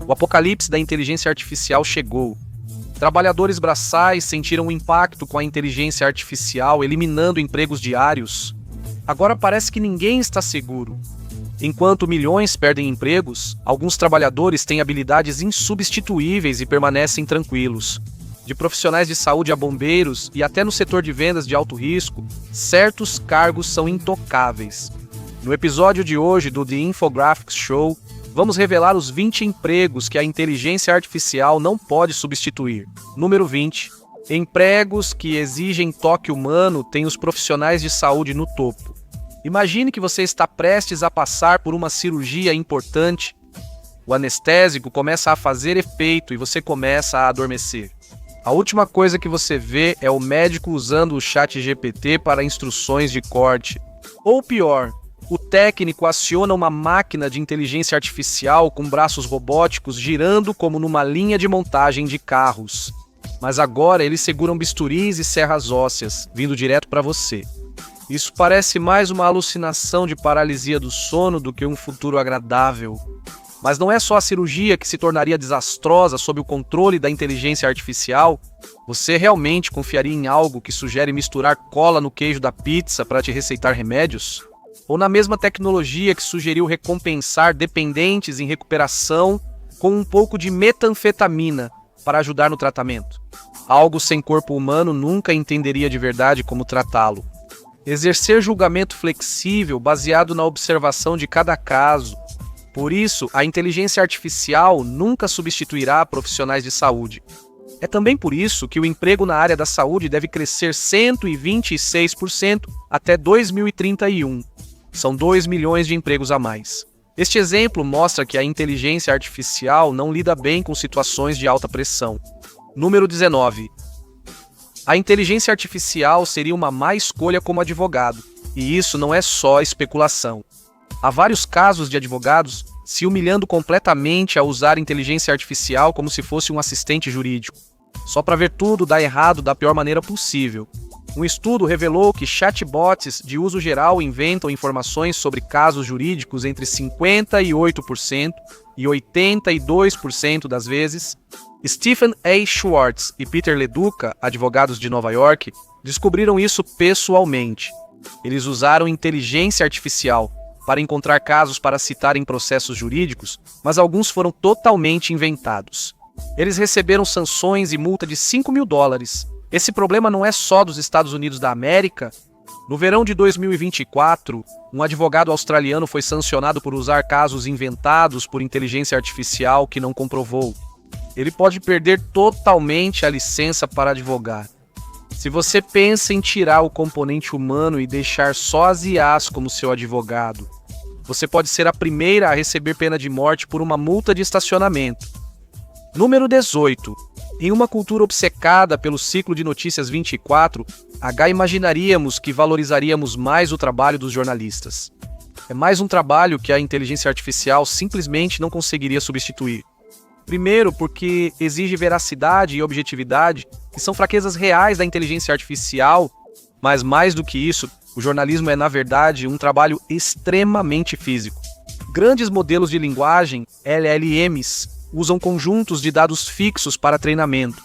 O apocalipse da inteligência artificial chegou. Trabalhadores braçais sentiram o impacto com a inteligência artificial, eliminando empregos diários. Agora parece que ninguém está seguro. Enquanto milhões perdem empregos, alguns trabalhadores têm habilidades insubstituíveis e permanecem tranquilos. De profissionais de saúde a bombeiros e até no setor de vendas de alto risco, certos cargos são intocáveis. No episódio de hoje do The Infographics Show, vamos revelar os 20 empregos que a inteligência artificial não pode substituir. Número 20. Empregos que exigem toque humano têm os profissionais de saúde no topo. Imagine que você está prestes a passar por uma cirurgia importante. O anestésico começa a fazer efeito e você começa a adormecer. A última coisa que você vê é o médico usando o ChatGPT para instruções de corte. Ou pior, o técnico aciona uma máquina de inteligência artificial com braços robóticos girando como numa linha de montagem de carros. Mas agora eles seguram bisturis e serras ósseas, vindo direto para você. Isso parece mais uma alucinação de paralisia do sono do que um futuro agradável. Mas não é só a cirurgia que se tornaria desastrosa sob o controle da inteligência artificial. Você realmente confiaria em algo que sugere misturar cola no queijo da pizza para te receitar remédios? Ou na mesma tecnologia que sugeriu recompensar dependentes em recuperação com um pouco de metanfetamina para ajudar no tratamento? Algo sem corpo humano nunca entenderia de verdade como tratá-lo. Exercer julgamento flexível baseado na observação de cada caso. Por isso, a inteligência artificial nunca substituirá profissionais de saúde. É também por isso que o emprego na área da saúde deve crescer 126% até 2031. São 2 milhões de empregos a mais. Este exemplo mostra que a inteligência artificial não lida bem com situações de alta pressão. Número 19. A inteligência artificial seria uma má escolha como advogado. E isso não é só especulação. Há vários casos de advogados se humilhando completamente a usar inteligência artificial como se fosse um assistente jurídico. Só para ver tudo dar errado da pior maneira possível. Um estudo revelou que chatbots de uso geral inventam informações sobre casos jurídicos entre 58% e 82% das vezes. Stephen A. Schwartz e Peter Leduca, advogados de Nova York, descobriram isso pessoalmente. Eles usaram inteligência artificial para encontrar casos para citar em processos jurídicos, mas alguns foram totalmente inventados. Eles receberam sanções e multa de $5 mil. Esse problema não é só dos Estados Unidos da América. No verão de 2024, um advogado australiano foi sancionado por usar casos inventados por inteligência artificial que não comprovou. Ele pode perder totalmente a licença para advogar. Se você pensa em tirar o componente humano e deixar só as IAs como seu advogado, você pode ser a primeira a receber pena de morte por uma multa de estacionamento. Número 18. Em uma cultura obcecada pelo ciclo de notícias 24, imaginaríamos que valorizaríamos mais o trabalho dos jornalistas. É mais um trabalho que a inteligência artificial simplesmente não conseguiria substituir. Primeiro, porque exige veracidade e objetividade, que são fraquezas reais da inteligência artificial, mas mais do que isso, o jornalismo é, na verdade, um trabalho extremamente físico. Grandes modelos de linguagem, LLMs, usam conjuntos de dados fixos para treinamento.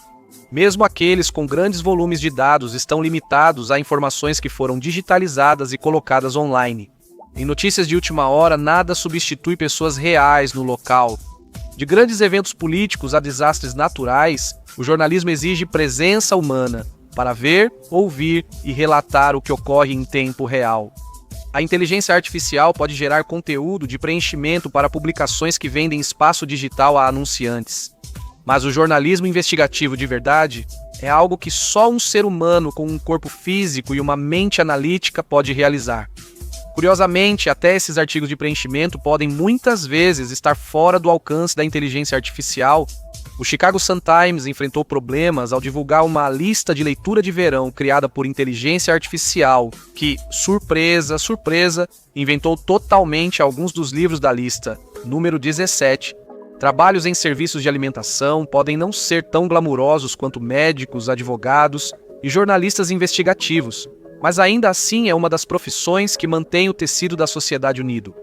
Mesmo aqueles com grandes volumes de dados estão limitados a informações que foram digitalizadas e colocadas online. Em notícias de última hora, nada substitui pessoas reais no local. De grandes eventos políticos a desastres naturais, o jornalismo exige presença humana para ver, ouvir e relatar o que ocorre em tempo real. A inteligência artificial pode gerar conteúdo de preenchimento para publicações que vendem espaço digital a anunciantes. Mas o jornalismo investigativo de verdade é algo que só um ser humano com um corpo físico e uma mente analítica pode realizar. Curiosamente, até esses artigos de preenchimento podem muitas vezes estar fora do alcance da inteligência artificial. O Chicago Sun-Times enfrentou problemas ao divulgar uma lista de leitura de verão criada por inteligência artificial que, surpresa, inventou totalmente alguns dos livros da lista. Número 17. Trabalhos em serviços de alimentação podem não ser tão glamurosos quanto médicos, advogados e jornalistas investigativos, mas ainda assim é uma das profissões que mantém o tecido da sociedade unido.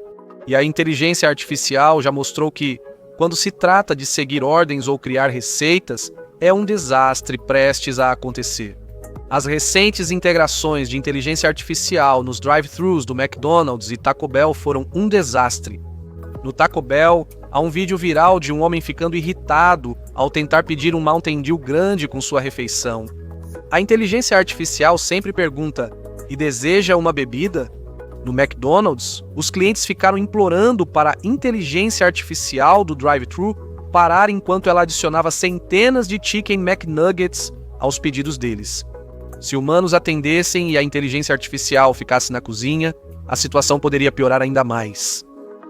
E a inteligência artificial já mostrou que, quando se trata de seguir ordens ou criar receitas, é um desastre prestes a acontecer. As recentes integrações de inteligência artificial nos drive-thrus do McDonald's e Taco Bell foram um desastre. No Taco Bell, há um vídeo viral de um homem ficando irritado ao tentar pedir um Mountain Dew grande com sua refeição. A inteligência artificial sempre pergunta: "E deseja uma bebida?" No McDonald's, os clientes ficaram implorando para a inteligência artificial do drive-thru parar enquanto ela adicionava centenas de Chicken McNuggets aos pedidos deles. Se humanos atendessem e a inteligência artificial ficasse na cozinha, a situação poderia piorar ainda mais.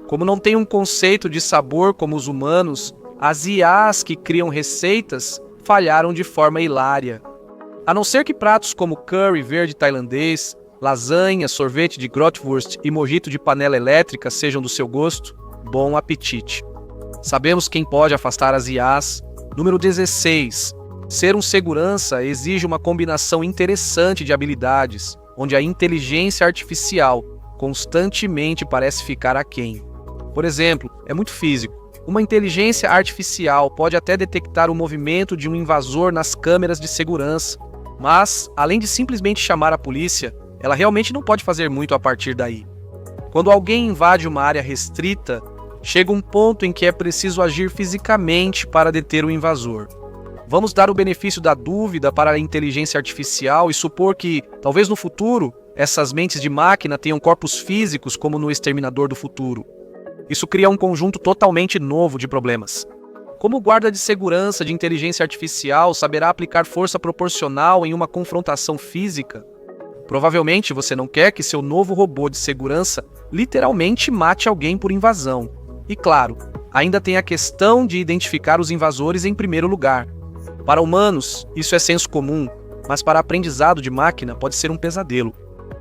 Como não tem um conceito de sabor como os humanos, as IAs que criam receitas falharam de forma hilária. A não ser que pratos como curry verde tailandês, lasanha, sorvete de Grotwurst e mojito de panela elétrica sejam do seu gosto, bom apetite. Sabemos quem pode afastar as IAs. Número 16. Ser um segurança exige uma combinação interessante de habilidades, onde a inteligência artificial constantemente parece ficar aquém. Por exemplo, é muito físico. Uma inteligência artificial pode até detectar o movimento de um invasor nas câmeras de segurança, mas, além de simplesmente chamar a polícia, ela realmente não pode fazer muito a partir daí. Quando alguém invade uma área restrita, chega um ponto em que é preciso agir fisicamente para deter o invasor. Vamos dar o benefício da dúvida para a inteligência artificial e supor que, talvez no futuro, essas mentes de máquina tenham corpos físicos como no Exterminador do Futuro. Isso cria um conjunto totalmente novo de problemas. Como o guarda de segurança de inteligência artificial saberá aplicar força proporcional em uma confrontação física? Provavelmente você não quer que seu novo robô de segurança literalmente mate alguém por invasão. E claro, ainda tem a questão de identificar os invasores em primeiro lugar. Para humanos, isso é senso comum, mas para aprendizado de máquina pode ser um pesadelo.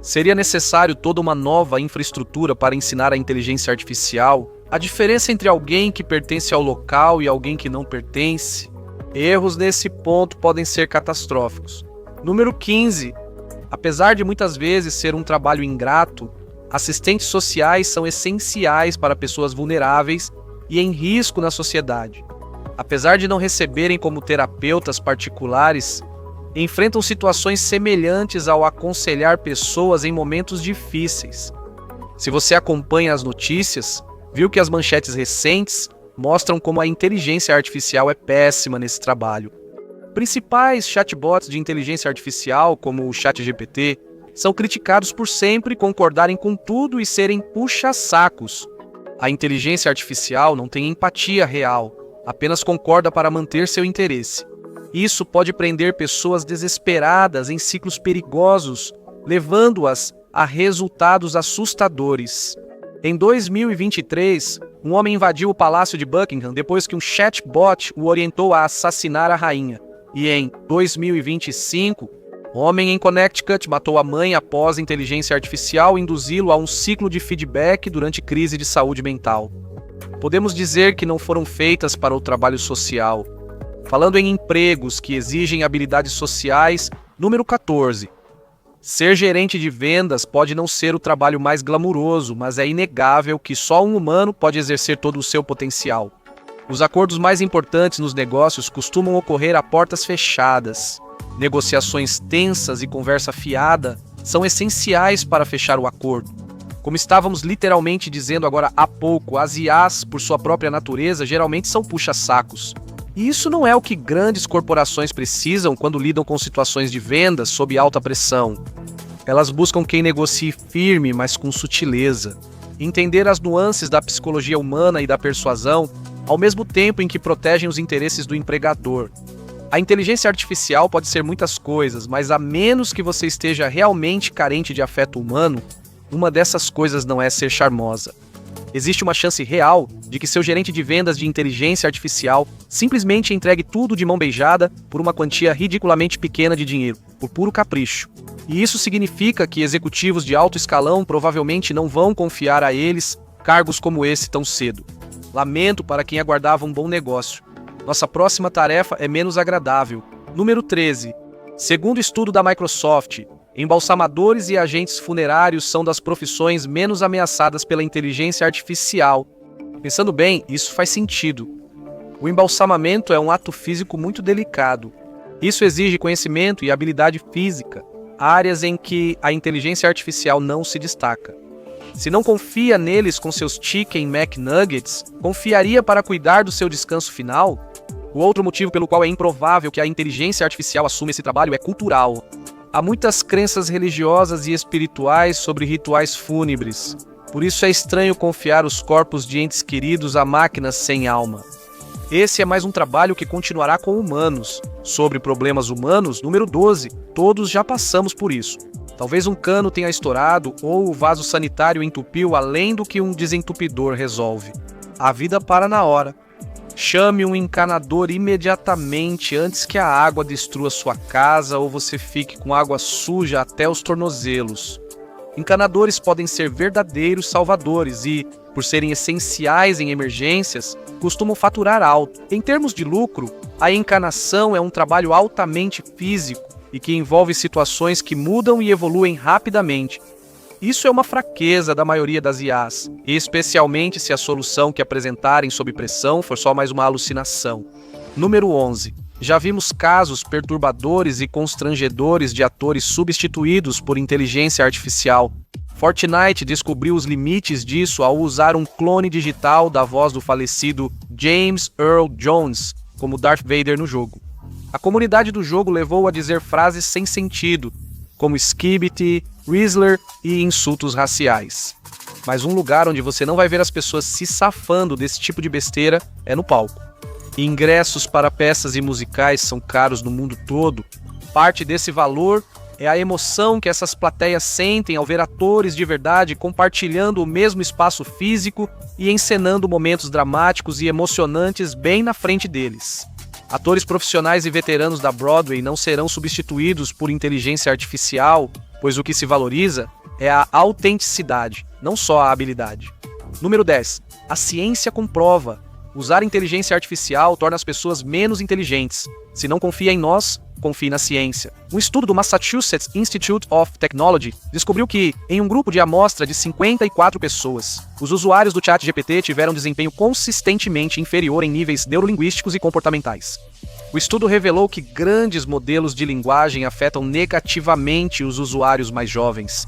Seria necessário toda uma nova infraestrutura para ensinar a inteligência artificial a diferença entre alguém que pertence ao local e alguém que não pertence. Erros nesse ponto podem ser catastróficos. Número 15. Apesar de muitas vezes ser um trabalho ingrato, assistentes sociais são essenciais para pessoas vulneráveis e em risco na sociedade. Apesar de não receberem como terapeutas particulares, enfrentam situações semelhantes ao aconselhar pessoas em momentos difíceis. Se você acompanha as notícias, viu que as manchetes recentes mostram como a inteligência artificial é péssima nesse trabalho. Principais chatbots de inteligência artificial, como o ChatGPT, são criticados por sempre concordarem com tudo e serem puxa-sacos. A inteligência artificial não tem empatia real, apenas concorda para manter seu interesse. Isso pode prender pessoas desesperadas em ciclos perigosos, levando-as a resultados assustadores. Em 2023, um homem invadiu o Palácio de Buckingham depois que um chatbot o orientou a assassinar a rainha. E em 2025, um homem em Connecticut matou a mãe após a inteligência artificial induzi-lo a um ciclo de feedback durante crise de saúde mental. Podemos dizer que não foram feitas para o trabalho social. Falando em empregos que exigem habilidades sociais, número 14. Ser gerente de vendas pode não ser o trabalho mais glamuroso, mas é inegável que só um humano pode exercer todo o seu potencial. Os acordos mais importantes nos negócios costumam ocorrer a portas fechadas. Negociações tensas e conversa fiada são essenciais para fechar o acordo. Como estávamos literalmente dizendo agora há pouco, as IAs, por sua própria natureza, geralmente são puxa-sacos. E isso não é o que grandes corporações precisam quando lidam com situações de vendas sob alta pressão. Elas buscam quem negocie firme, mas com sutileza. Entender as nuances da psicologia humana e da persuasão, ao mesmo tempo em que protegem os interesses do empregador. A inteligência artificial pode ser muitas coisas, mas a menos que você esteja realmente carente de afeto humano, uma dessas coisas não é ser charmosa. Existe uma chance real de que seu gerente de vendas de inteligência artificial simplesmente entregue tudo de mão beijada por uma quantia ridiculamente pequena de dinheiro, por puro capricho. E isso significa que executivos de alto escalão provavelmente não vão confiar a eles cargos como esse tão cedo. Lamento para quem aguardava um bom negócio. Nossa próxima tarefa é menos agradável. Número 13. Segundo estudo da Microsoft, embalsamadores e agentes funerários são das profissões menos ameaçadas pela inteligência artificial. Pensando bem, isso faz sentido. O embalsamamento é um ato físico muito delicado. Isso exige conhecimento e habilidade física, áreas em que a inteligência artificial não se destaca. Se não confia neles com seus Chicken McNuggets, confiaria para cuidar do seu descanso final? O outro motivo pelo qual é improvável que a inteligência artificial assuma esse trabalho é cultural. Há muitas crenças religiosas e espirituais sobre rituais fúnebres. Por isso é estranho confiar os corpos de entes queridos a máquinas sem alma. Esse é mais um trabalho que continuará com humanos. Sobre problemas humanos, número 12, todos já passamos por isso. Talvez um cano tenha estourado ou o vaso sanitário entupiu além do que um desentupidor resolve. A vida para na hora. Chame um encanador imediatamente antes que a água destrua sua casa ou você fique com água suja até os tornozelos. Encanadores podem ser verdadeiros salvadores e, por serem essenciais em emergências, costumam faturar alto. Em termos de lucro, a encanação é um trabalho altamente físico e que envolve situações que mudam e evoluem rapidamente. Isso é uma fraqueza da maioria das IAs, especialmente se a solução que apresentarem sob pressão for só mais uma alucinação. Número 11. Já vimos casos perturbadores e constrangedores de atores substituídos por inteligência artificial. Fortnite descobriu os limites disso ao usar um clone digital da voz do falecido James Earl Jones como Darth Vader no jogo. A comunidade do jogo levou a dizer frases sem sentido, como Skibidi, Rizzler e insultos raciais. Mas um lugar onde você não vai ver as pessoas se safando desse tipo de besteira é no palco. Ingressos para peças e musicais são caros no mundo todo. Parte desse valor é a emoção que essas plateias sentem ao ver atores de verdade compartilhando o mesmo espaço físico e encenando momentos dramáticos e emocionantes bem na frente deles. Atores profissionais e veteranos da Broadway não serão substituídos por inteligência artificial, pois o que se valoriza é a autenticidade, não só a habilidade. Número 10. A ciência comprova. Usar inteligência artificial torna as pessoas menos inteligentes. Se não confia em nós, confie na ciência. Um estudo do Massachusetts Institute of Technology descobriu que, em um grupo de amostra de 54 pessoas, os usuários do ChatGPT tiveram desempenho consistentemente inferior em níveis neurolinguísticos e comportamentais. O estudo revelou que grandes modelos de linguagem afetam negativamente os usuários mais jovens.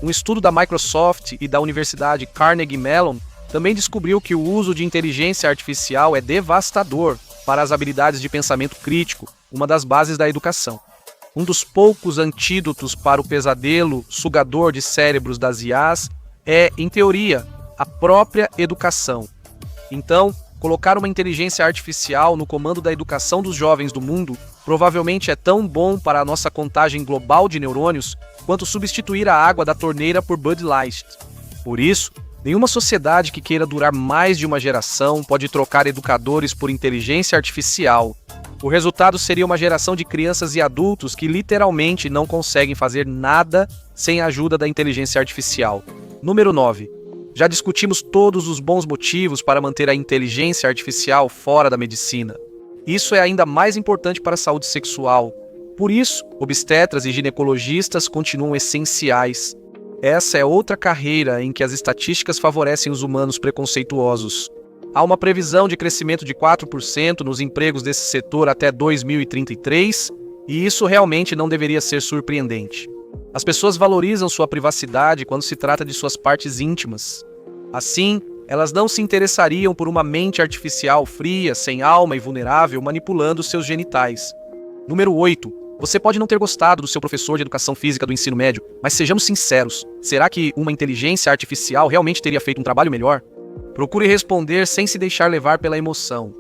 Um estudo da Microsoft e da Universidade Carnegie Mellon também descobriu que o uso de inteligência artificial é devastador para as habilidades de pensamento crítico, uma das bases da educação. Um dos poucos antídotos para o pesadelo sugador de cérebros das IAs é, em teoria, a própria educação. Então, colocar uma inteligência artificial no comando da educação dos jovens do mundo provavelmente é tão bom para a nossa contagem global de neurônios quanto substituir a água da torneira por Bud Light. Por isso, nenhuma sociedade que queira durar mais de uma geração pode trocar educadores por inteligência artificial. O resultado seria uma geração de crianças e adultos que literalmente não conseguem fazer nada sem a ajuda da inteligência artificial. Número 9. Já discutimos todos os bons motivos para manter a inteligência artificial fora da medicina. Isso é ainda mais importante para a saúde sexual. Por isso, obstetras e ginecologistas continuam essenciais. Essa é outra carreira em que as estatísticas favorecem os humanos preconceituosos. Há uma previsão de crescimento de 4% nos empregos desse setor até 2033, e isso realmente não deveria ser surpreendente. As pessoas valorizam sua privacidade quando se trata de suas partes íntimas. Assim, elas não se interessariam por uma mente artificial fria, sem alma e vulnerável manipulando seus genitais. Número 8. Você pode não ter gostado do seu professor de educação física do ensino médio, mas sejamos sinceros, será que uma inteligência artificial realmente teria feito um trabalho melhor? Procure responder sem se deixar levar pela emoção.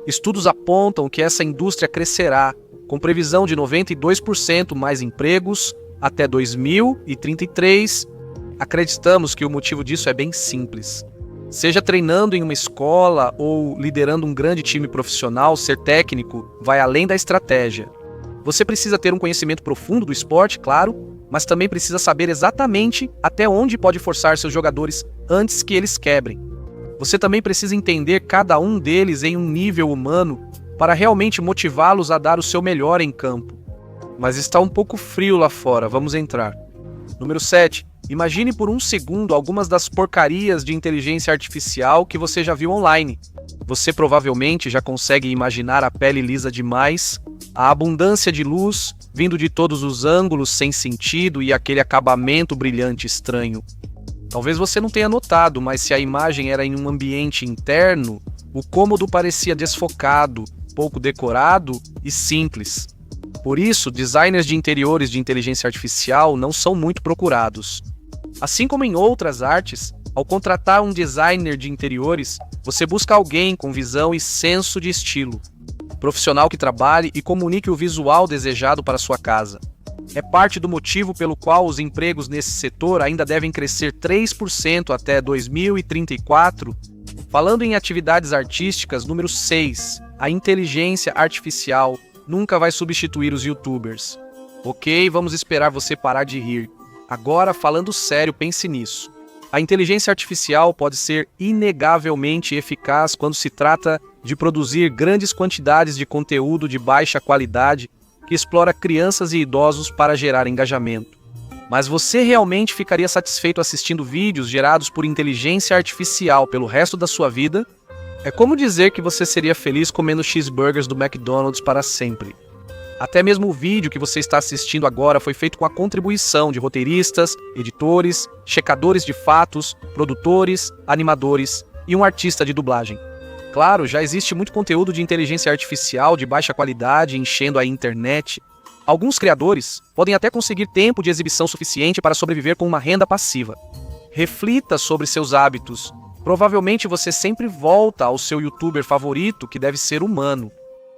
Estudos apontam que essa indústria crescerá, com previsão de 92% mais empregos até 2033. Acreditamos que o motivo disso é bem simples. Seja treinando em uma escola ou liderando um grande time profissional, ser técnico vai além da estratégia. Você precisa ter um conhecimento profundo do esporte, claro, mas também precisa saber exatamente até onde pode forçar seus jogadores antes que eles quebrem. Você também precisa entender cada um deles em um nível humano para realmente motivá-los a dar o seu melhor em campo. Mas está um pouco frio lá fora, vamos entrar. Número 7. Imagine por um segundo algumas das porcarias de inteligência artificial que você já viu online. Você provavelmente já consegue imaginar a pele lisa demais, a abundância de luz vindo de todos os ângulos sem sentido e aquele acabamento brilhante estranho. Talvez você não tenha notado, mas se a imagem era em um ambiente interno, o cômodo parecia desfocado, pouco decorado e simples. Por isso, designers de interiores de inteligência artificial não são muito procurados. Assim como em outras artes, ao contratar um designer de interiores, você busca alguém com visão e senso de estilo, profissional que trabalhe e comunique o visual desejado para sua casa. É parte do motivo pelo qual os empregos nesse setor ainda devem crescer 3% até 2034. Falando em atividades artísticas, número 6, a inteligência artificial nunca vai substituir os YouTubers. Ok, vamos esperar você parar de rir. Agora, falando sério, pense nisso. A inteligência artificial pode ser inegavelmente eficaz quando se trata de produzir grandes quantidades de conteúdo de baixa qualidade que explora crianças e idosos para gerar engajamento. Mas você realmente ficaria satisfeito assistindo vídeos gerados por inteligência artificial pelo resto da sua vida? É como dizer que você seria feliz comendo cheeseburgers do McDonald's para sempre. Até mesmo o vídeo que você está assistindo agora foi feito com a contribuição de roteiristas, editores, checadores de fatos, produtores, animadores e um artista de dublagem. Claro, já existe muito conteúdo de inteligência artificial de baixa qualidade enchendo a internet. Alguns criadores podem até conseguir tempo de exibição suficiente para sobreviver com uma renda passiva. Reflita sobre seus hábitos. Provavelmente você sempre volta ao seu youtuber favorito, que deve ser humano.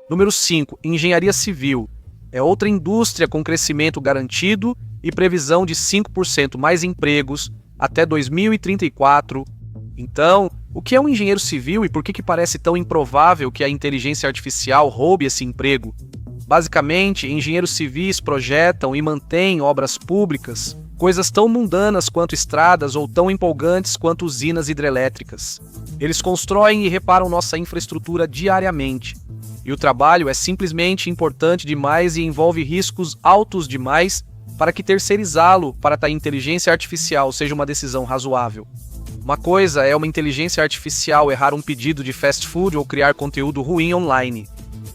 Número 5. Engenharia civil. É outra indústria com crescimento garantido e previsão de 5% mais empregos até 2034. Então, o que é um engenheiro civil e por que parece tão improvável que a inteligência artificial roube esse emprego? Basicamente, engenheiros civis projetam e mantêm obras públicas, coisas tão mundanas quanto estradas ou tão empolgantes quanto usinas hidrelétricas. Eles constroem e reparam nossa infraestrutura diariamente. E o trabalho é simplesmente importante demais e envolve riscos altos demais para que terceirizá-lo para a inteligência artificial seja uma decisão razoável. Uma coisa é uma inteligência artificial errar um pedido de fast food ou criar conteúdo ruim online.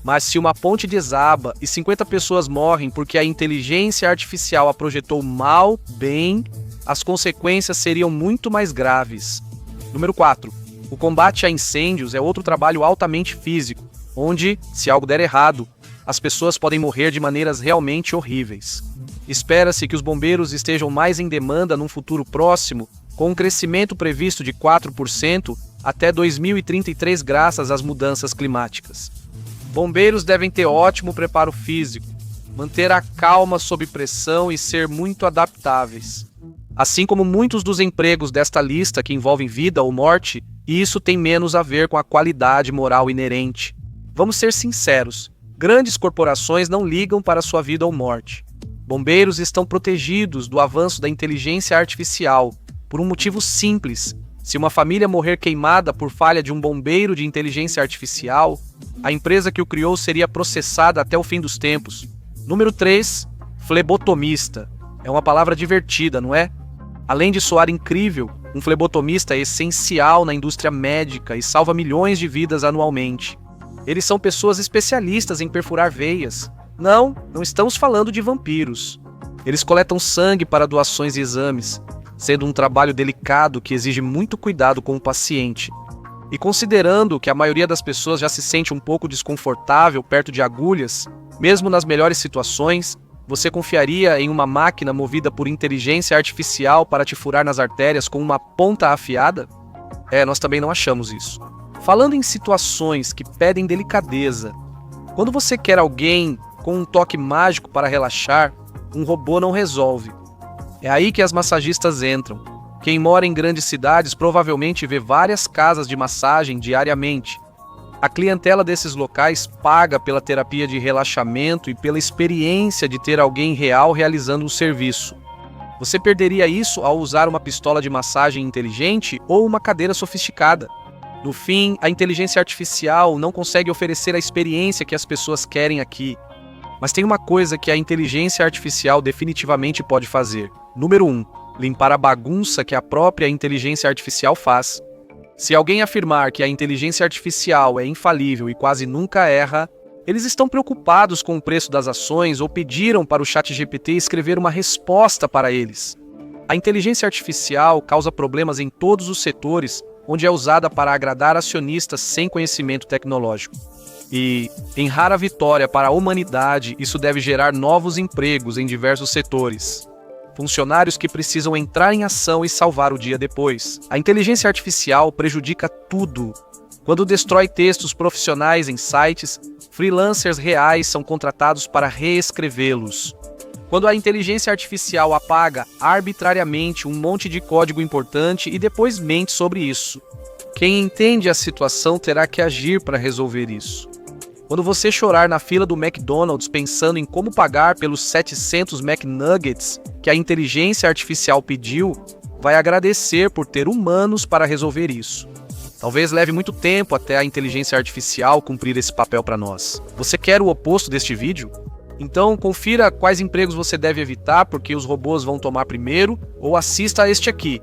Mas se uma ponte desaba e 50 pessoas morrem porque a inteligência artificial a projetou mal, bem, as consequências seriam muito mais graves. Número 4. O combate a incêndios é outro trabalho altamente físico, onde, se algo der errado, as pessoas podem morrer de maneiras realmente horríveis. Espera-se que os bombeiros estejam mais em demanda num futuro próximo, com um crescimento previsto de 4% até 2033 graças às mudanças climáticas. Bombeiros devem ter ótimo preparo físico, manter a calma sob pressão e ser muito adaptáveis. Assim como muitos dos empregos desta lista que envolvem vida ou morte, isso tem menos a ver com a qualidade moral inerente. Vamos ser sinceros, grandes corporações não ligam para sua vida ou morte. Bombeiros estão protegidos do avanço da inteligência artificial, por um motivo simples. Se uma família morrer queimada por falha de um bombeiro de inteligência artificial, a empresa que o criou seria processada até o fim dos tempos. Número 3. Flebotomista. É uma palavra divertida, não é? Além de soar incrível, um flebotomista é essencial na indústria médica e salva milhões de vidas anualmente. Eles são pessoas especialistas em perfurar veias. Não estamos falando de vampiros. Eles coletam sangue para doações e exames, sendo um trabalho delicado que exige muito cuidado com o paciente. E considerando que a maioria das pessoas já se sente um pouco desconfortável perto de agulhas, mesmo nas melhores situações, você confiaria em uma máquina movida por inteligência artificial para te furar nas artérias com uma ponta afiada? Nós também não achamos isso. Falando em situações que pedem delicadeza, quando você quer alguém com um toque mágico para relaxar, um robô não resolve. É aí que as massagistas entram. Quem mora em grandes cidades provavelmente vê várias casas de massagem diariamente. A clientela desses locais paga pela terapia de relaxamento e pela experiência de ter alguém real realizando o serviço. Você perderia isso ao usar uma pistola de massagem inteligente ou uma cadeira sofisticada. No fim, a inteligência artificial não consegue oferecer a experiência que as pessoas querem aqui. Mas tem uma coisa que a inteligência artificial definitivamente pode fazer. Número 1. limpar a bagunça que a própria inteligência artificial faz. Se alguém afirmar que a inteligência artificial é infalível e quase nunca erra, eles estão preocupados com o preço das ações ou pediram para o ChatGPT escrever uma resposta para eles. A inteligência artificial causa problemas em todos os setores onde é usada para agradar acionistas sem conhecimento tecnológico. E, em rara vitória para a humanidade, isso deve gerar novos empregos em diversos setores. Funcionários que precisam entrar em ação e salvar o dia depois. A inteligência artificial prejudica tudo. Quando destrói textos profissionais em sites, freelancers reais são contratados para reescrevê-los. Quando a inteligência artificial apaga arbitrariamente um monte de código importante e depois mente sobre isso. Quem entende a situação terá que agir para resolver isso. Quando você chorar na fila do McDonald's pensando em como pagar pelos 700 McNuggets que a inteligência artificial pediu, vai agradecer por ter humanos para resolver isso. Talvez leve muito tempo até a inteligência artificial cumprir esse papel para nós. Você quer o oposto deste vídeo? Então confira quais empregos você deve evitar porque os robôs vão tomar primeiro, ou assista a este aqui.